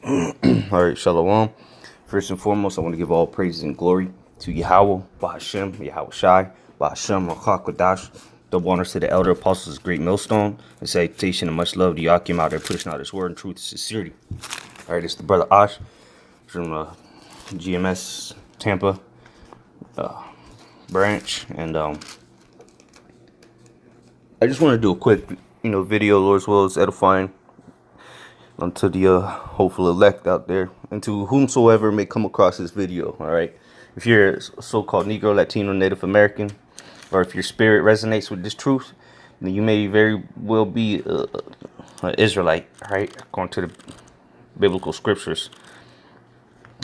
All right, Shalom. First and foremost, I want to give all praises and glory to Yahweh, Bahashem, Yahweh Shai, Bahashem, Rachak double honors to the elder apostles, great millstone, and salutation and much love to Yakim out there pushing out his word and truth and sincerity. All right, it's the brother Ash from GMS Tampa branch, and I just want to do a quick, video. Lord's will is edifying unto the hopeful elect out there, and to whomsoever may come across this video. All right, if you're a so-called Negro, Latino, Native American, or if your spirit resonates with this truth, then you may very well be an Israelite. All right, according to the biblical scriptures.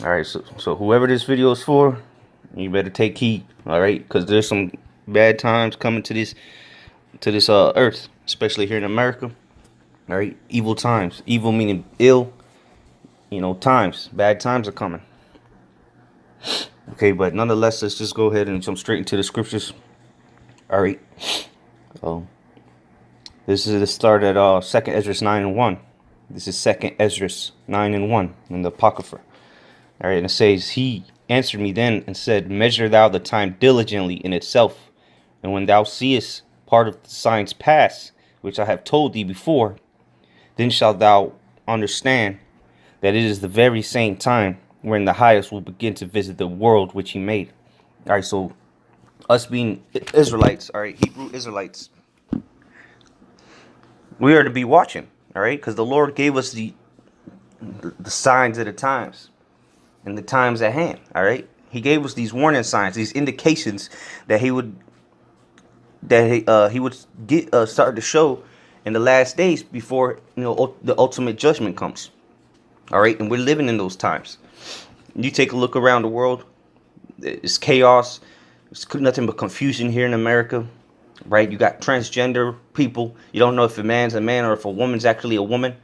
All right, so whoever this video is for, you better take heed. All right, because there's some bad times coming to this earth, especially here in America. All right, evil times. Evil meaning ill, times. Bad times are coming. Okay, but nonetheless, let's just go ahead and jump straight into the scriptures. All right. This is the start at 2nd Esdras 9:1. This is 2nd Esdras 9:1 in the Apocrypha. All right, and it says, "He answered me then and said, Measure thou the time diligently in itself, and when thou seest part of the signs pass, which I have told thee before, then shalt thou understand that it is the very same time wherein the highest will begin to visit the world which he made." All right, so us being Israelites, all right, Hebrew Israelites, we are to be watching, all right, because the Lord gave us the signs of the times and the times at hand, all right. He gave us these warning signs, these indications that he would get start to show in the last days before the ultimate judgment comes. All right, and we're living in those times. You take a look around the world, it's chaos. It's nothing but confusion here in America, right? You got transgender people. You don't know if a man's a man or if a woman's actually a woman.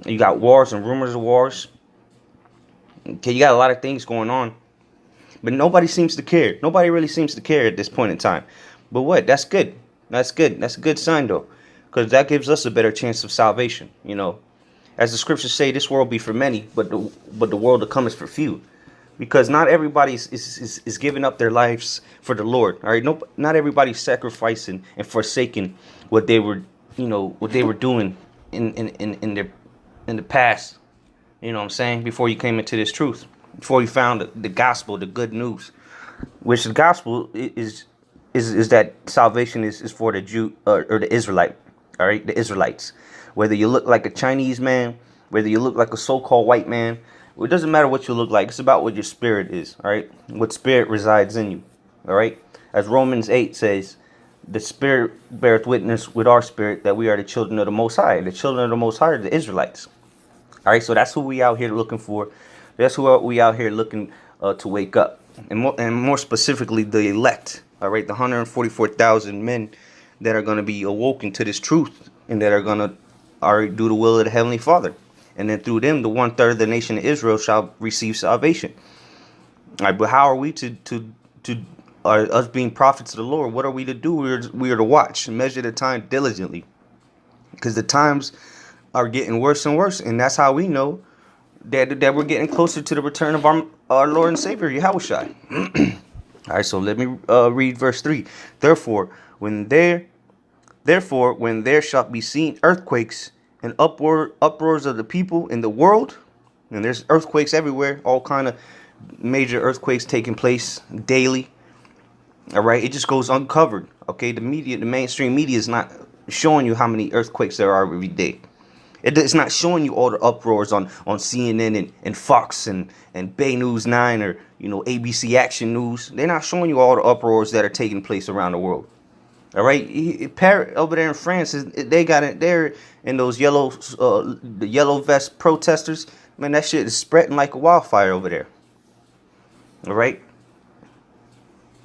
You got wars and rumors of wars. Okay, you got a lot of things going on, but nobody seems to care. Nobody really seems to care at this point in time. But what? That's good. That's good. That's a good sign, though, because that gives us a better chance of salvation. As the scriptures say, this world be for many, but the world to come is for few, because not everybody is giving up their lives for the Lord. All right, not everybody's sacrificing and forsaking what they were doing in the past. You know what I'm saying? Before you came into this truth, before you found the gospel, the good news, which the gospel is that salvation is for the Jew or the Israelite. All right, the Israelites. Whether you look like a Chinese man, whether you look like a so-called white man, it doesn't matter what you look like. It's about what your spirit is. All right, what spirit resides in you. All right, as Romans 8 says, the Spirit beareth witness with our spirit that we are the children of the Most High. The children of the Most High are the Israelites. All right, so that's who we out here looking for. That's who we out here looking to wake up, and more specifically, the elect. All right, the 144,000 men that are going to be awoken to this truth, and that are going to do the will of the Heavenly Father, and then through them, the 1/3 of the nation of Israel shall receive salvation. All right, but how are we to us being prophets of the Lord? What are we to do? We are to watch and measure the time diligently, because the times are getting worse and worse, and that's how we know that we're getting closer to the return of our Lord and Savior Yahushua. All right, so let me read verse 3. Therefore, when there shall be seen earthquakes and uproars of the people in the world, and there's earthquakes everywhere, all kind of major earthquakes taking place daily. All right, it just goes uncovered. Okay, the mainstream media is not showing you how many earthquakes there are every day. It's not showing you all the uproars on CNN and Fox and Bay News 9 or ABC Action News. They're not showing you all the uproars that are taking place around the world. All right, over there in France, they got it there in those the yellow vest protesters. Man, that shit is spreading like a wildfire over there. All right,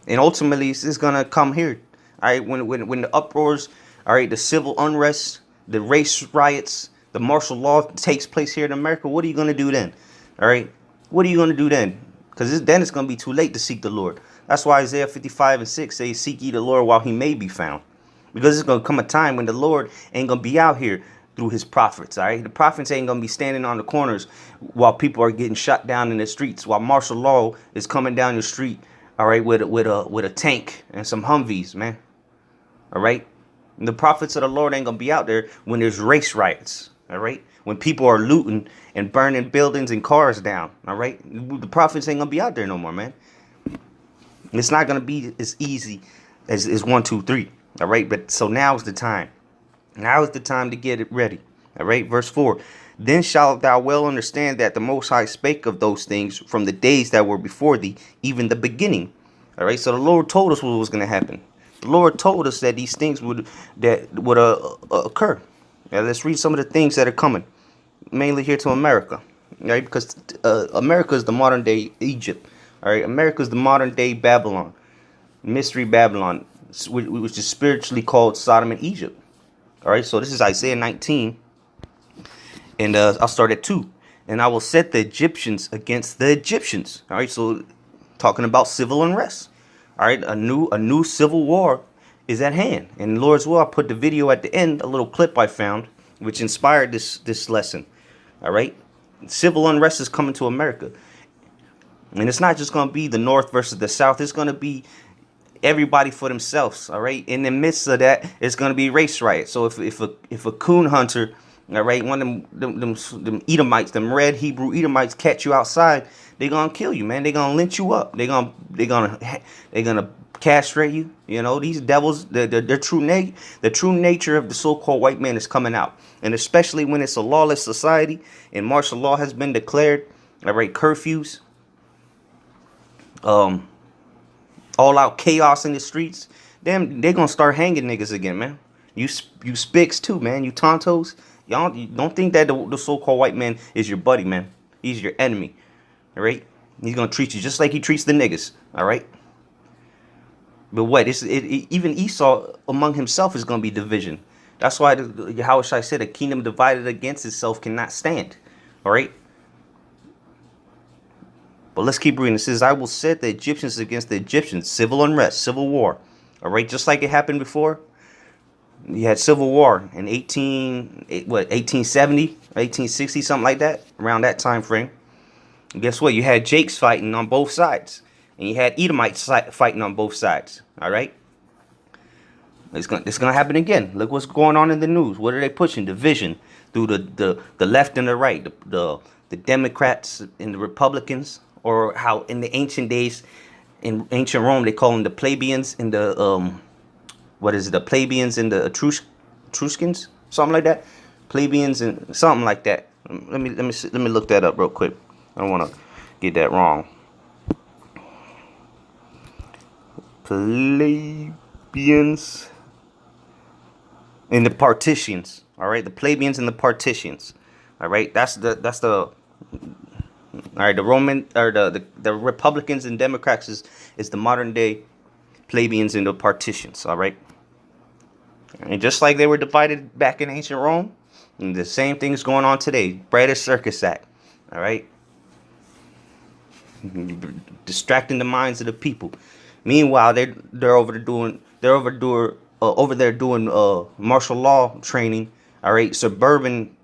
and ultimately it's gonna come here. All right, when the uproars, all right, the civil unrest, the race riots, the martial law takes place here in America, what are you going to do then? All right, what are you going to do then? Because then it's going to be too late to seek the Lord. That's why Isaiah 55:6 says, "Seek ye the Lord while he may be found." Because it's going to come a time when the Lord ain't going to be out here through his prophets. All right, the prophets ain't gonna be standing on the corners while people are getting shot down in the streets, while martial law is coming down the street. All right, with a tank and some Humvees, man. All right, and the prophets of the Lord ain't gonna be out there when there's race riots. All right, when people are looting and burning buildings and cars down. All right, the prophets ain't gonna be out there no more, man. It's not gonna be as easy as 1, 2, 3. All right, but so now is the time. Now is the time to get it ready. All right, verse 4. Then shalt thou well understand that the Most High spake of those things from the days that were before thee, even the beginning. All right, so the Lord told us what was going to happen. The Lord told us that these things would occur. Now let's read some of the things that are coming, mainly here to America. Right, because America is the modern day Egypt. All right, America is the modern day Babylon, mystery Babylon, which is spiritually called Sodom and Egypt. All right, so this is Isaiah 19, and I'll start at 2. And I will set the Egyptians against the Egyptians. All right, so talking about civil unrest. All right, a new civil war is at hand. And Lord's will, I put the video at the end, a little clip I found, which inspired this lesson. All right, civil unrest is coming to America, and it's not just going to be the North versus the South. It's going to be everybody for themselves. All right, in the midst of that, it's going to be race riots. So if a coon hunter, all right, one of them Edomites, them red Hebrew Edomites, catch you outside, they gonna kill you, man. They gonna lynch you up. They gonna castrate you. You know, these devils, the true nature of the so-called white man is coming out, and especially when it's a lawless society and martial law has been declared. All right, curfews, all out chaos in the streets. Damn, they gonna start hanging niggas again, man. You spics too, man. You tontos. Y'all don't think that the so-called white man is your buddy, man. He's your enemy. All right, he's gonna treat you just like he treats the niggas. All right, but what? Even Esau among himself is gonna be division. That's why Yahushua said, "A kingdom divided against itself cannot stand." All right. But let's keep reading. It says, "I will set the Egyptians against the Egyptians, civil unrest, civil war." All right, just like it happened before. You had civil war in 1870, 1860, something like that, around that time frame. And guess what? You had Jakes fighting on both sides, and you had Edomites fighting on both sides. All right, it's gonna happen again. Look what's going on in the news. What are they pushing? Division through the left and the right, the Democrats and the Republicans, or how in the ancient days, in ancient Rome, they call them the plebeians and the the plebeians and the Etruscans, something like that. Plebeians and something like that. Let me look that up real quick. I don't want to get that wrong. Plebeians and the partitions. All right, the plebeians and the partitions. All right, that's the all right, the Roman or the Republicans and Democrats is the modern day plebeians and the partitions. All right, and just like they were divided back in ancient Rome, and the same thing is going on today. British Circus Act. All right, distracting the minds of the people. Meanwhile, they're over there doing martial law training. All right, suburban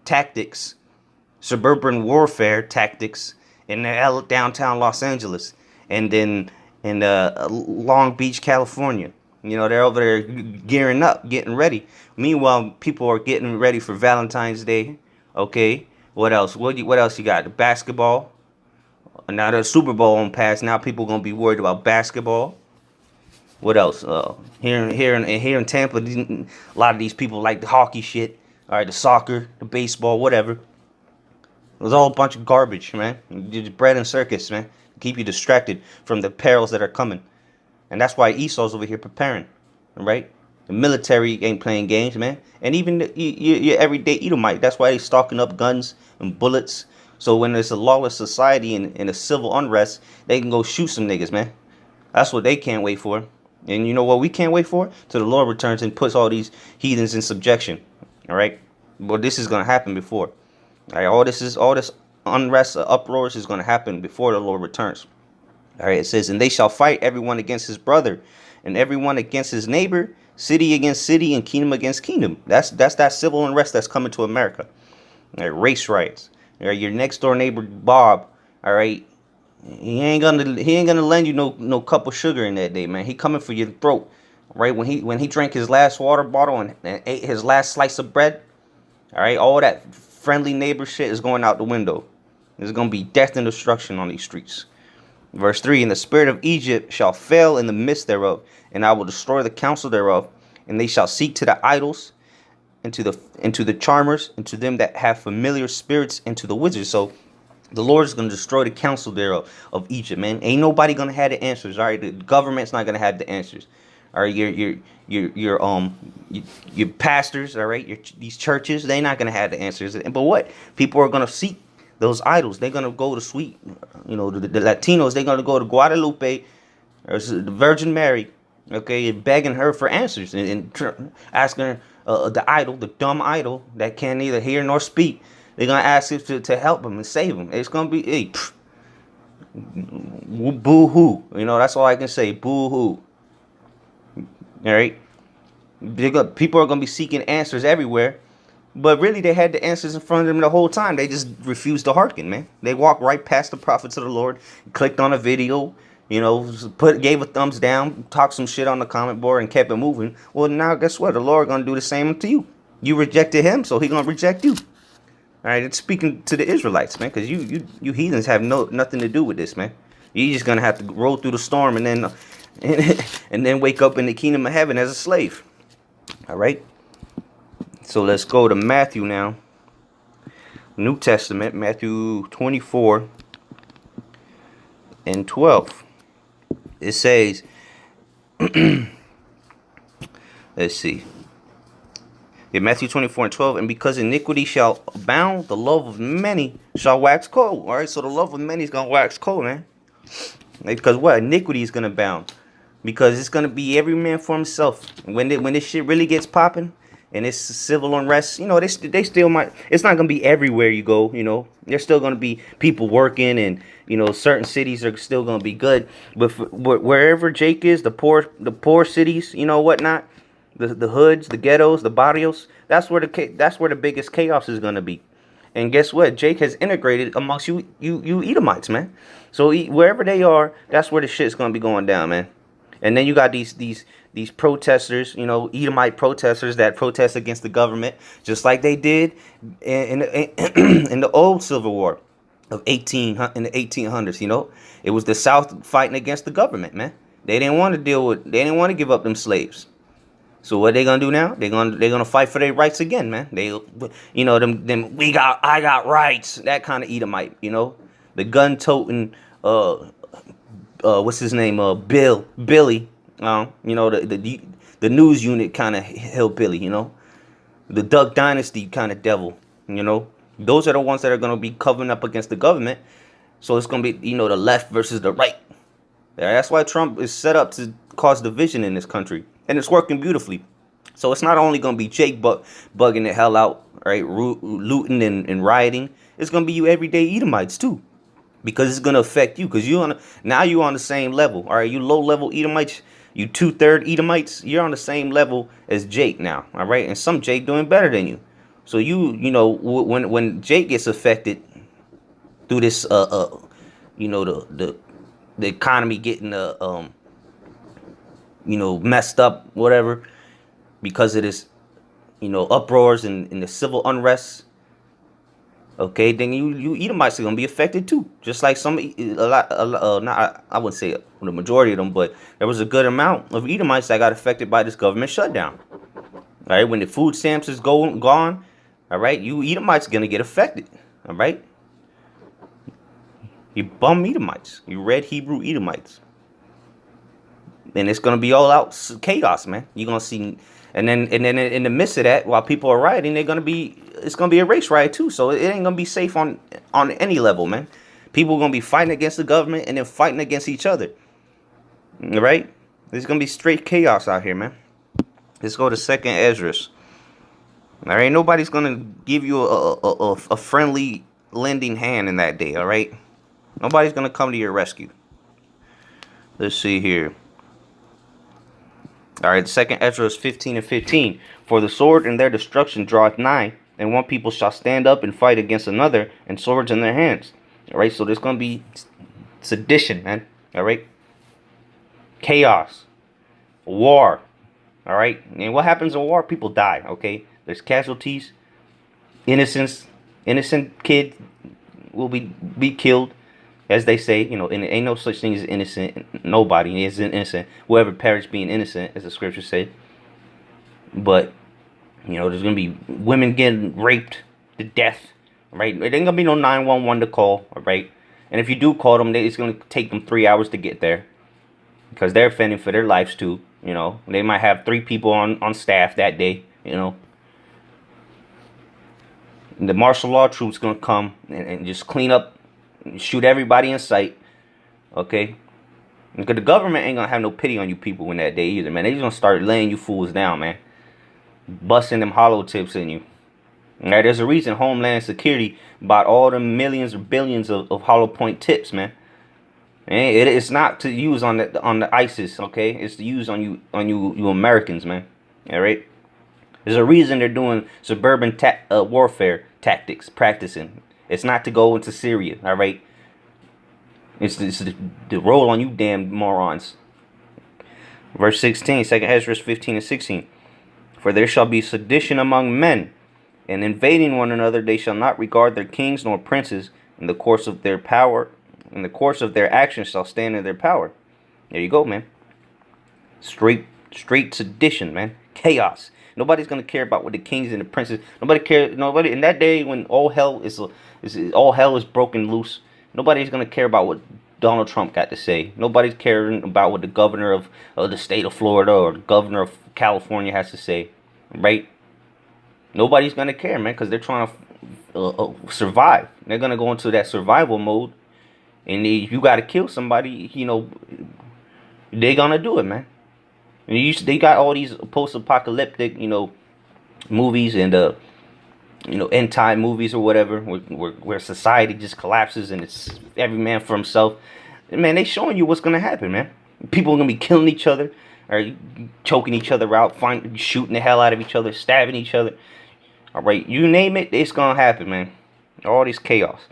warfare tactics in downtown Los Angeles, and then in Long Beach, California. You know, they're over there gearing up, getting ready. Meanwhile, people are getting ready for Valentine's Day. Okay, what else? What else you got? The basketball. Now the Super Bowl on pass. Now people gonna be worried about basketball. What else? Here in Tampa, a lot of these people like the hockey shit. All right, the soccer, the baseball, whatever. It was all a bunch of garbage, man. Just bread and circus, man. Keep you distracted from the perils that are coming. And that's why Esau's over here preparing, all right? The military ain't playing games, man. And even your everyday Edomite, that's why they stocking up guns and bullets. So when there's a lawless society and a civil unrest, they can go shoot some niggas, man. That's what they can't wait for. And you know what we can't wait for? Till the Lord returns and puts all these heathens in subjection, all right? Well, this is going to happen before. All right, all this unrest, uproars is going to happen before the Lord returns. All right, it says, "And they shall fight everyone against his brother, and everyone against his neighbor, city against city, and kingdom against kingdom. That's that civil unrest that's coming to America. All right, race riots. All right, your next door neighbor Bob. All right, he ain't gonna lend you no cup of sugar in that day, man. He coming for your throat. Right, when he drank his last water bottle and ate his last slice of bread. All right, all that friendly neighbor shit is going out the window. There's gonna be death and destruction on these streets. Verse 3, and the spirit of Egypt shall fail in the midst thereof, and I will destroy the counsel thereof, and they shall seek to the idols, and to the charmers, and to them that have familiar spirits, and to the wizards. So the Lord is going to destroy the counsel thereof of Egypt, man. Ain't nobody going to have the answers, all right? The government's not going to have the answers. All right, your pastors, all right, these churches, they're not going to have the answers. But what? People are going to seek those idols. They're going to go to the Latinos, they're going to go to Guadalupe, or the Virgin Mary, okay, and begging her for answers and asking her, the idol, the dumb idol that can neither hear nor speak. They're going to ask it to help them and save them. It's going to be, hey, boo-hoo. That's all I can say, boo-hoo. All right? People are going to be seeking answers everywhere. But really, they had the answers in front of them the whole time. They just refused to hearken, man. They walked right past the prophets of the Lord, clicked on a video, gave a thumbs down, talked some shit on the comment board, and kept it moving. Well, now, guess what? The Lord going to do the same to you. You rejected him, so he going to reject you. All right, it's speaking to the Israelites, man, because you heathens have nothing to do with this, man. You're just going to have to roll through the storm and then wake up in the kingdom of heaven as a slave. All right? So let's go to Matthew now. New Testament, Matthew 24 and 12. It says, let's see. In Matthew 24 and 12, and because iniquity shall abound, the love of many shall wax cold. All right, so the love of many is going to wax cold, man. Because what? Iniquity is going to abound. Because it's going to be every man for himself. When this shit really gets popping, and it's civil unrest, they still might, it's not going to be everywhere you go, There's still going to be people working, and, certain cities are still going to be good. But wherever Jake is, the poor cities, whatnot, the hoods, the ghettos, the barrios, that's where the biggest chaos is going to be. And guess what? Jake has integrated amongst you Edomites, man. So wherever they are, that's where the shit's going to be going down, man. And then you got these protesters, Edomite protesters that protest against the government, just like they did in the old Civil War of in the 1800s. It was the South fighting against the government, man. They didn't want to give up them slaves. So what they gonna do now? They're gonna fight for their rights again, man. I got rights. That kind of Edomite, the gun toting, what's his name? Billy. The news unit kind of hillbilly. The Duck Dynasty kind of devil. Those are the ones that are gonna be covering up against the government. So it's gonna be the left versus the right. That's why Trump is set up to cause division in this country. And it's working beautifully. So it's not only going to be Jake bugging the hell out, right? Looting and rioting. It's going to be you everyday Edomites too. Because it's going to affect you. Because now you're on the same level. All right, you low-level Edomites, you 2/3 Edomites, you're on the same level as Jake now. All right, and some Jake doing better than you. So when Jake gets affected through this, the economy getting messed up, whatever, because of this, uproars and the civil unrest. Okay, then you Edomites are gonna be affected too, just like I wouldn't say the majority of them, but there was a good amount of Edomites that got affected by this government shutdown. All right, when the food stamps is gone, all right, you Edomites are gonna get affected. All right, you bum Edomites, you red Hebrew Edomites. And it's gonna be all out chaos, man. You're gonna see, and then in the midst of that, while people are rioting, it's gonna be a race riot too. So it ain't gonna be safe on any level, man. People are gonna be fighting against the government and then fighting against each other. All right, there's gonna be straight chaos out here, man. Let's go to 2nd Ezra. All right, nobody's gonna give you a friendly lending hand in that day. All right, nobody's gonna come to your rescue. Let's see here. All right, second Ezra is 15 and 15. For the sword and their destruction draweth nigh, and one people shall stand up and fight against another, and swords in their hands. All right, so there's going to be sedition, man. All right, chaos, war. All right, and what happens in war? People die. Okay, there's casualties, innocent kid will be killed, as they say. You know, and ain't no such thing as innocent. Nobody is innocent. Whoever perished being innocent, as the scriptures say. But you know, there's gonna be women getting raped to death. Right? There ain't gonna be no 911 to call. All right, and if you do call them, it's gonna take them 3 hours to get there, because they're fending for their lives too. You know, they might have 3 people on staff that day. You know, and the martial law troops gonna come and just clean up, and shoot everybody in sight. Okay, because the government ain't gonna have no pity on you people in that day either, man. They just gonna start laying you fools down, man, busting them hollow tips in you. All right, there's a reason Homeland Security bought all the millions or billions of hollow point tips, man. It's not to use on the ISIS, okay? It's to use on you Americans, man. All right. There's a reason they're doing suburban warfare tactics, practicing. It's not to go into Syria, all right? It's the roll on you damn morons. Verse 16, 2 Ezra 15 and 16. For there shall be sedition among men, and invading one another, they shall not regard their kings nor princes. In the course of their power, in the course of their actions shall stand in their power. There you go, man. Straight sedition, man. Chaos. Nobody's gonna care about what the kings and the princes. Nobody in that day when all hell is broken loose. Nobody's gonna care about what Donald Trump got to say. Nobody's caring about what the governor of the state of Florida or the governor of California has to say, right? Nobody's gonna care, man, because they're trying to survive. They're gonna go into that survival mode, and if you gotta kill somebody, you know, they're gonna do it, man. And they got all these post-apocalyptic, you know, movies and you know, end time movies or whatever, where society just collapses and it's every man for himself. And man, they showing you what's gonna happen, man. People are gonna be killing each other, or choking each other out, shooting the hell out of each other, stabbing each other. All right, you name it, it's gonna happen, man. All this chaos.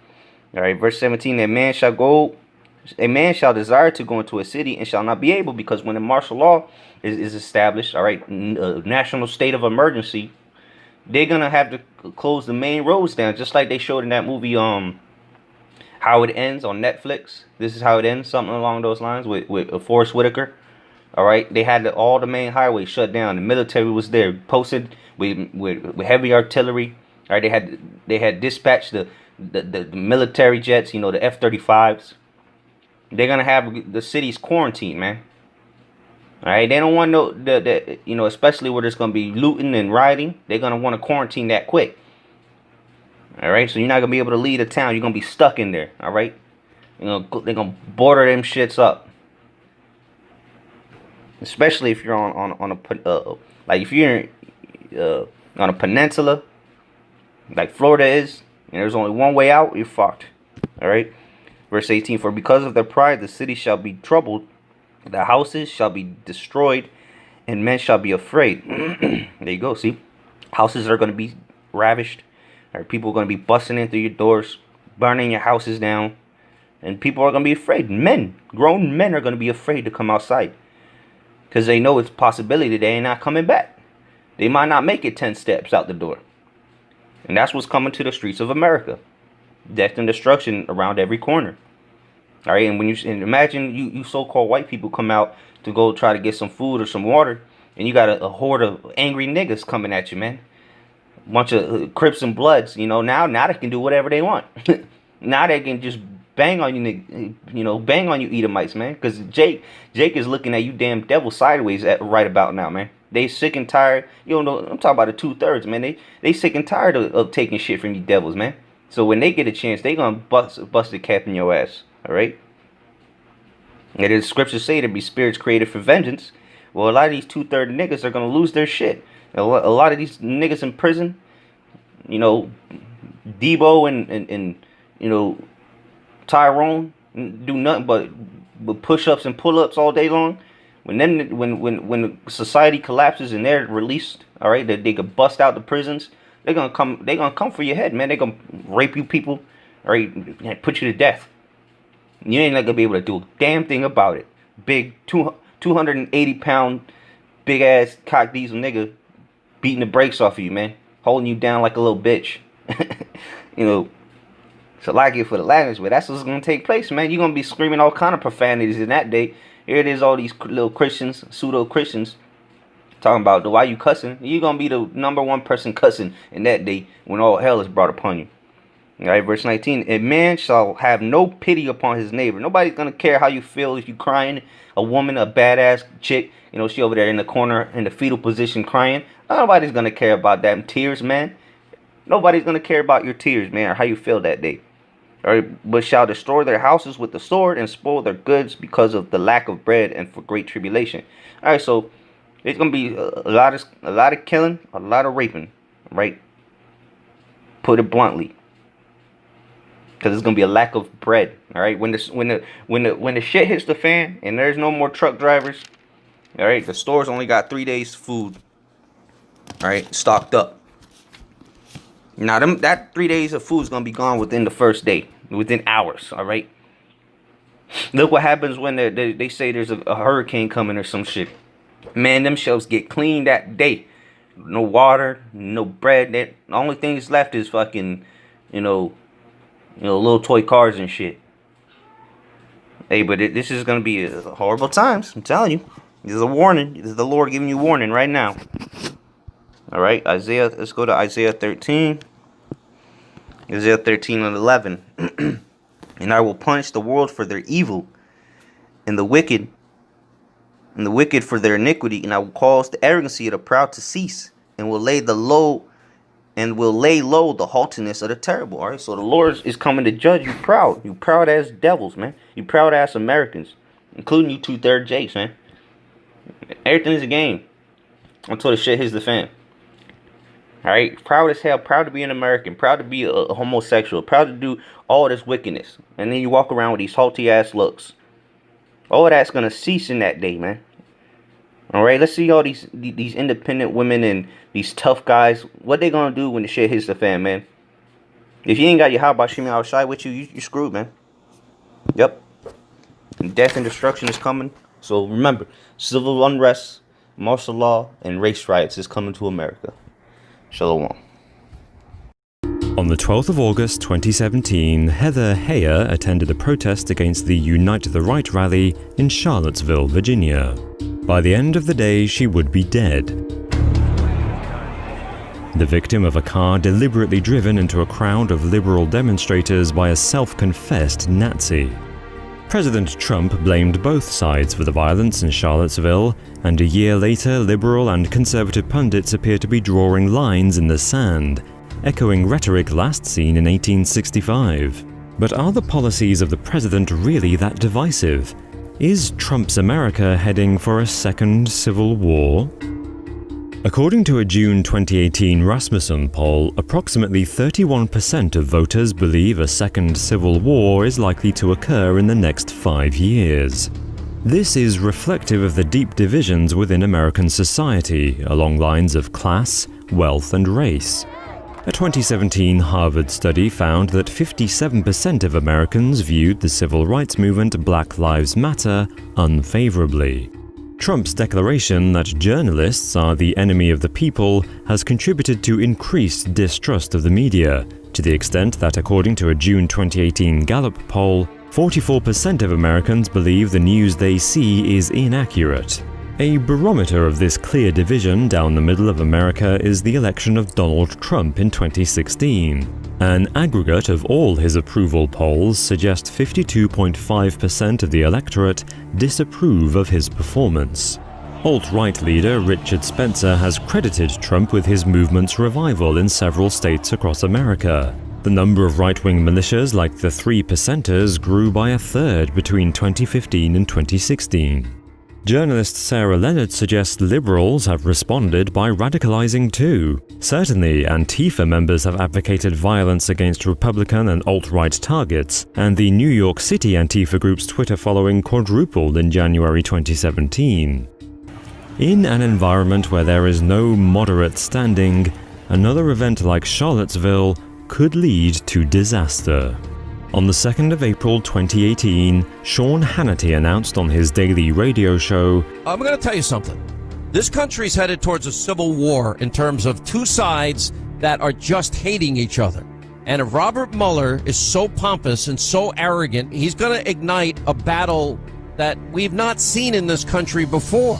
All right, verse 17: a man shall desire to go into a city and shall not be able, because when a martial law is established, all right, national state of emergency, they're gonna have to close the main roads down, just like they showed in that movie, How It Ends on Netflix. This is how it ends, something along those lines with Forrest Whitaker. All right, they had all the main highways shut down. The military was there, posted with heavy artillery. All right, they had dispatched the military jets, you know, the F-35s. They're gonna have the cities quarantined, man. All right, they don't want you know, especially where there's gonna be looting and rioting. They're gonna want to quarantine that quick. All right, so you're not gonna be able to leave the town. You're gonna be stuck in there. All right, they're gonna border them shits up. Especially if you're on a like if you're on a peninsula, like Florida is, and there's only one way out, you're fucked. All right. Verse 18: for because of their pride, the city shall be troubled, the houses shall be destroyed, and men shall be afraid. There you go. See, houses are going to be ravished. Or people are going to be busting in through your doors, burning your houses down, and people are going to be afraid. Grown men are going to be afraid to come outside, because they know it's a possibility they ain't not coming back. They might not make it 10 steps out the door. And that's what's coming to the streets of America. Death and destruction around every corner. All right, and imagine you so-called white people come out to go try to get some food or some water, and you got a horde of angry niggas coming at you, man. A bunch of Crips and Bloods, you know. Now they can do whatever they want. Now they can just bang on you, you know, bang on you Edomites, man. Because Jake is looking at you damn devil sideways right about now, man. They sick and tired. You don't know. I'm talking about the 2/3, man. They sick and tired of taking shit from you devils, man. So when they get a chance, they gonna bust the cap in your ass. All right. And the scriptures say there be spirits created for vengeance. Well, a lot of these 2/3 niggas are gonna lose their shit. A lot of these niggas in prison, you know, Debo and you know, Tyrone do nothing but push-ups and pull-ups all day long. When society collapses and they're released, all right, they can bust out the prisons. They're gonna come for your head, man. They're gonna rape you people, all right, and put you to death. You ain't not gonna be able to do a damn thing about it. Big 280-pound, big ass cock diesel nigga beating the brakes off of you, man, holding you down like a little bitch. You know, so like it for the language, but that's what's gonna take place, man. You're gonna be screaming all kind of profanities in that day. Here it is, all these little Christians, pseudo Christians, talking about why you cussing. You're gonna be the #1 person cussing in that day when all hell is brought upon you. All right, verse 19. A man shall have no pity upon his neighbor. Nobody's gonna care how you feel if you crying. A woman, a badass chick, you know, she over there in the corner in the fetal position crying. Nobody's gonna care about that tears, man. Nobody's gonna care about your tears, man, or how you feel that day. All right, but shall destroy their houses with the sword and spoil their goods because of the lack of bread and for great tribulation. All right, so it's gonna be a lot of killing, a lot of raping, right? Put it bluntly, because it's gonna be a lack of bread. All right, when the shit hits the fan and there's no more truck drivers, all right, the stores only got 3 days food, all right, stocked up. Now, that 3 days of food is going to be gone within the first day, within hours, all right? Look what happens when they say there's a hurricane coming or some shit. Man, them shelves get clean that day. No water, no bread. The only thing that's left is fucking, little toy cars and shit. Hey, but this is going to be horrible times. I'm telling you. This is a warning. This is the Lord giving you warning right now. All right, Isaiah. Let's go to Isaiah 13. Isaiah 13 and 11. And I will punish the world for their evil, and the wicked for their iniquity, and I will cause the arrogancy of the proud to cease, and will lay low the haughtiness of the terrible. All right, so the Lord is coming to judge you proud ass devils, man. You proud ass Americans, including you 2/3 Jakes, man. Everything is a game until the shit hits the fan. All right, proud as hell, proud to be an American, proud to be a homosexual, proud to do all this wickedness, and then you walk around with these haughty ass looks. All of that's gonna cease in that day, man. All right, let's see all these independent women and these tough guys. What they gonna do when the shit hits the fan, man? If you ain't got your Habashimi outside with you, you're screwed, man. Yep. And death and destruction is coming. So remember, civil unrest, martial law, and race riots is coming to America. Shalom. On the 12th of August 2017, Heather Heyer attended a protest against the Unite the Right rally in Charlottesville, Virginia. By the end of the day, she would be dead. The victim of a car deliberately driven into a crowd of liberal demonstrators by a self-confessed Nazi. President Trump blamed both sides for the violence in Charlottesville, and a year later, liberal and conservative pundits appear to be drawing lines in the sand, echoing rhetoric last seen in 1865. But are the policies of the president really that divisive? Is Trump's America heading for a second civil war? According to a June 2018 Rasmussen poll, approximately 31% of voters believe a second civil war is likely to occur in the next 5 years. This is reflective of the deep divisions within American society along lines of class, wealth, and race. A 2017 Harvard study found that 57% of Americans viewed the civil rights movement Black Lives Matter unfavorably. Trump's declaration that journalists are the enemy of the people has contributed to increased distrust of the media, to the extent that, according to a June 2018 Gallup poll, 44% of Americans believe the news they see is inaccurate. A barometer of this clear division down the middle of America is the election of Donald Trump in 2016. An aggregate of all his approval polls suggest 52.5% of the electorate disapprove of his performance. Alt-right leader Richard Spencer has credited Trump with his movement's revival in several states across America. The number of right-wing militias like the Three Percenters grew by a third between 2015 and 2016. Journalist Sarah Leonard suggests liberals have responded by radicalizing too. Certainly, Antifa members have advocated violence against Republican and alt-right targets, and the New York City Antifa group's Twitter following quadrupled in January 2017. In an environment where there is no moderate standing, another event like Charlottesville could lead to disaster. On the 2nd of April 2018, Sean Hannity announced on his daily radio show, I'm going to tell you something. This country's headed towards a civil war in terms of two sides that are just hating each other. And if Robert Mueller is so pompous and so arrogant, he's going to ignite a battle that we've not seen in this country before.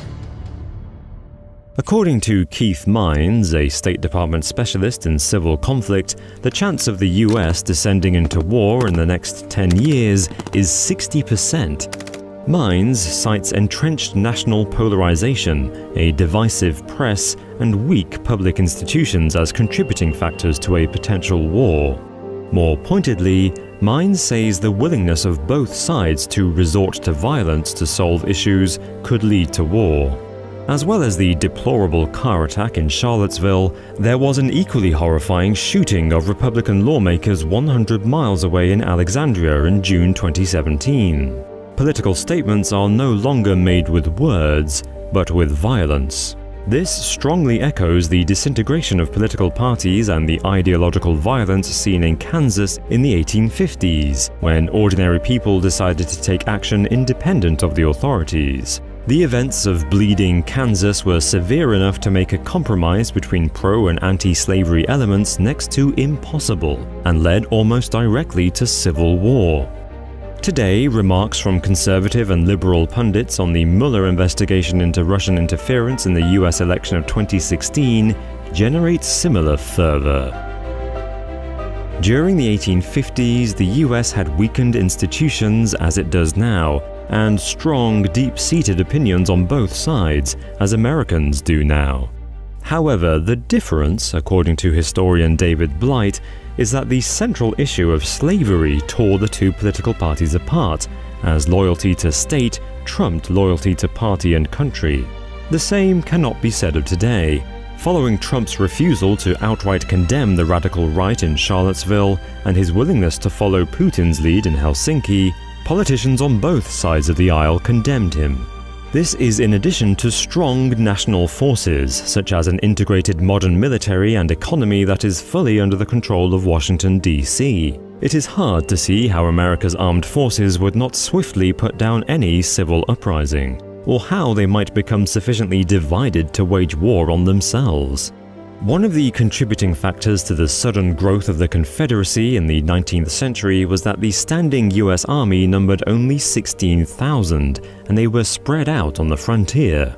According to Keith Mines, a State Department specialist in civil conflict, the chance of the US descending into war in the next 10 years is 60%. Mines cites entrenched national polarization, a divisive press, and weak public institutions as contributing factors to a potential war. More pointedly, Mines says the willingness of both sides to resort to violence to solve issues could lead to war. As well as the deplorable car attack in Charlottesville, there was an equally horrifying shooting of Republican lawmakers 100 miles away in Alexandria in June 2017. Political statements are no longer made with words, but with violence. This strongly echoes the disintegration of political parties and the ideological violence seen in Kansas in the 1850s, when ordinary people decided to take action independent of the authorities. The events of Bleeding Kansas were severe enough to make a compromise between pro- and anti-slavery elements next to impossible, and led almost directly to civil war. Today, remarks from conservative and liberal pundits on the Mueller investigation into Russian interference in the US election of 2016 generate similar fervor. During the 1850s, the US had weakened institutions as it does now, and strong, deep-seated opinions on both sides, as Americans do now. However, the difference, according to historian David Blight, is that the central issue of slavery tore the two political parties apart, as loyalty to state trumped loyalty to party and country. The same cannot be said of today. Following Trump's refusal to outright condemn the radical right in Charlottesville and his willingness to follow Putin's lead in Helsinki, politicians on both sides of the aisle condemned him. This is in addition to strong national forces, such as an integrated modern military and economy that is fully under the control of Washington, D.C. It is hard to see how America's armed forces would not swiftly put down any civil uprising, or how they might become sufficiently divided to wage war on themselves. One of the contributing factors to the sudden growth of the Confederacy in the 19th century was that the standing US Army numbered only 16,000, and they were spread out on the frontier.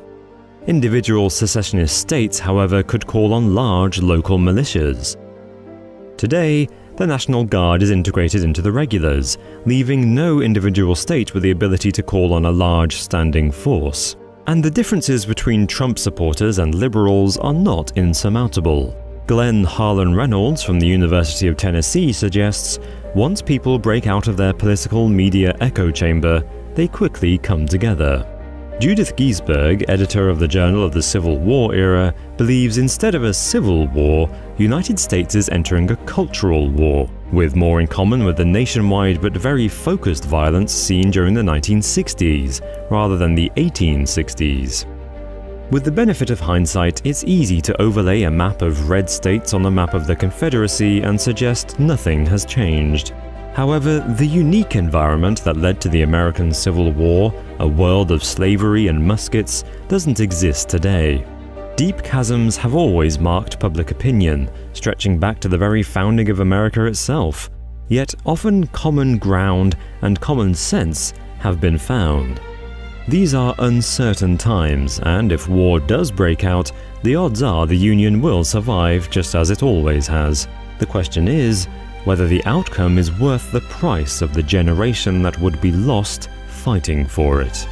Individual secessionist states, however, could call on large local militias. Today, the National Guard is integrated into the regulars, leaving no individual state with the ability to call on a large standing force. And the differences between Trump supporters and liberals are not insurmountable. Glenn Harlan Reynolds from the University of Tennessee suggests, once people break out of their political media echo chamber, they quickly come together. Judith Giesberg, editor of the Journal of the Civil War Era, believes instead of a civil war, the United States is entering a cultural war, with more in common with the nationwide but very focused violence seen during the 1960s, rather than the 1860s. With the benefit of hindsight, it's easy to overlay a map of red states on the map of the Confederacy and suggest nothing has changed. However, the unique environment that led to the American Civil War, a world of slavery and muskets, doesn't exist today. Deep chasms have always marked public opinion, stretching back to the very founding of America itself. Yet often common ground and common sense have been found. These are uncertain times, and if war does break out, the odds are the Union will survive just as it always has. The question is whether the outcome is worth the price of the generation that would be lost fighting for it.